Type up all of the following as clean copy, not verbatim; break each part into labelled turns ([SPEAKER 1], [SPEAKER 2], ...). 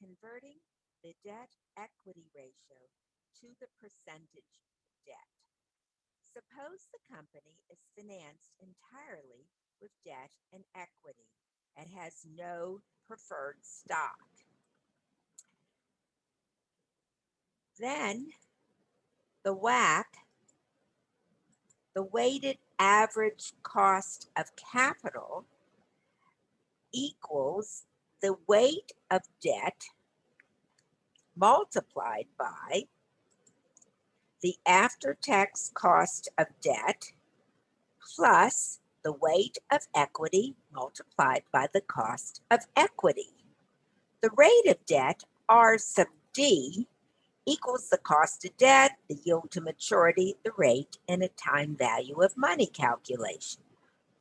[SPEAKER 1] Converting the debt-equity ratio to the percentage debt. Suppose the company is financed entirely with debt and equity and has no preferred stock. Then the WACC, the weighted average cost of capital, equals the weight of debt multiplied by the after-tax cost of debt plus the weight of equity multiplied by the cost of equity. The rate of debt, R sub D, equals the cost of debt, the yield to maturity, the rate, and a time value of money calculation.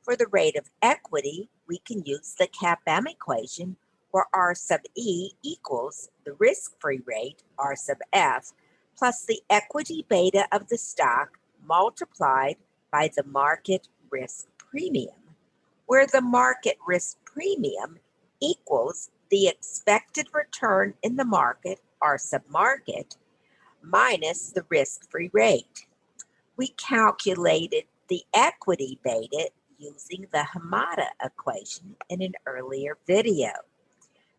[SPEAKER 1] For the rate of equity, we can use the CAPM equation where R sub E equals the risk-free rate, R sub F, plus the equity beta of the stock multiplied by the market risk premium, where the market risk premium equals the expected return in the market, R sub market, minus the risk-free rate. We calculated the equity beta using the Hamada equation in an earlier video.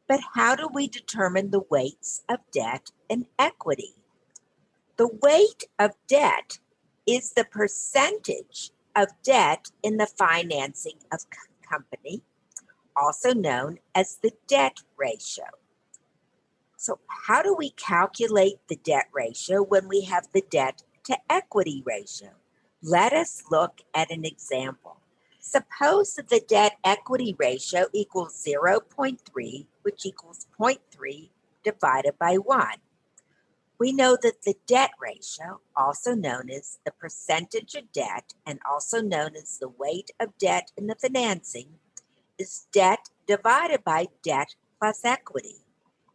[SPEAKER 1] But how do we determine the weights of debt and equity? The weight of debt is the percentage of debt in the financing of company, also known as the debt ratio. So how do we calculate the debt ratio when we have the debt to equity ratio? Let us look at an example. Suppose that the debt equity ratio equals 0.3, which equals 0.3 divided by 1. We know that the debt ratio, also known as the percentage of debt and also known as the weight of debt in the financing, is debt divided by debt plus equity.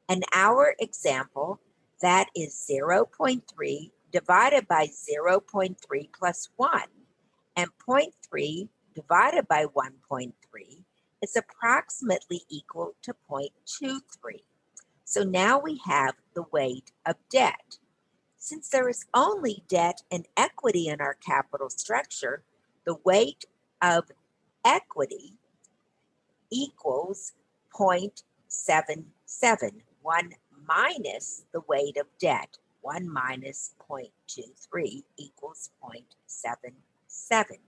[SPEAKER 1] In our example, that is 0.3 divided by 0.3 plus 1, and 0.3 divided by 1.3 is approximately equal to 0.23. So now we have the weight of debt. Since there is only debt and equity in our capital structure, the weight of equity equals 0.77. 1 minus the weight of debt. 1 minus 0.23 equals 0.77.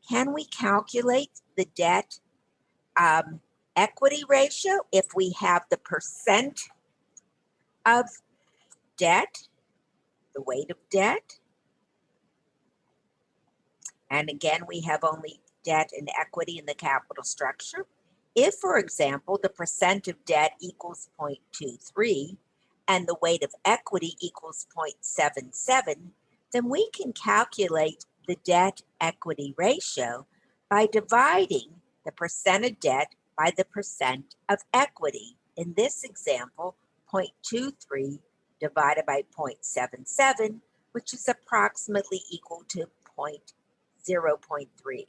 [SPEAKER 1] Can we calculate the debt equity ratio if we have the percent of debt, the weight of debt? And again, we have only debt and equity in the capital structure. If, for example, the percent of debt equals 0.23 and the weight of equity equals 0.77, then we can calculate the debt equity ratio by dividing the percent of debt by the percent of equity. In this example, 0.23 divided by 0.77, which is approximately equal to 0.3.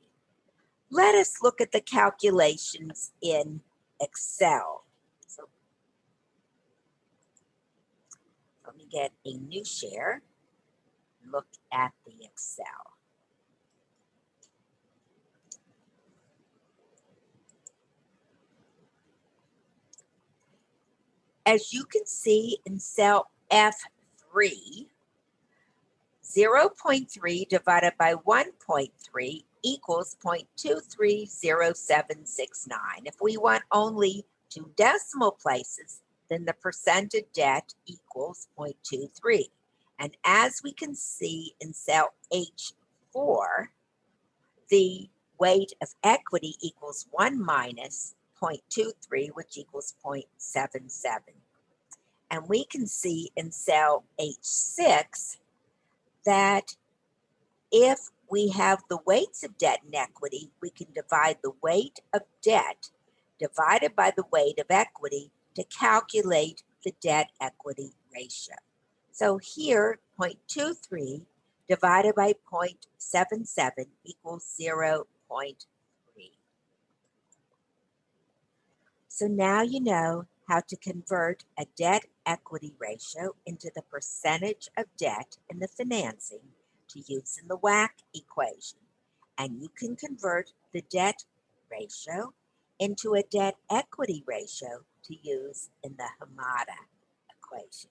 [SPEAKER 1] Let us look at the calculations in Excel. So let me get a new share, look at the Excel. As you can see in cell F3, 0.3 divided by 1.3 equals 0.230769. If we want only two decimal places, then the percent of debt equals 0.23. And as we can see in cell H4, the weight of equity equals 1 minus 0.23, which equals 0.77. And we can see in cell H6 that if we have the weights of debt and equity, we can divide the weight of debt divided by the weight of equity to calculate the debt equity ratio. So here, 0.23 divided by 0.77 equals 0.3. So now you know how to convert a debt equity ratio into the percentage of debt in the financing to use in the WACC equation. And you can convert the debt ratio into a debt equity ratio to use in the Hamada equation.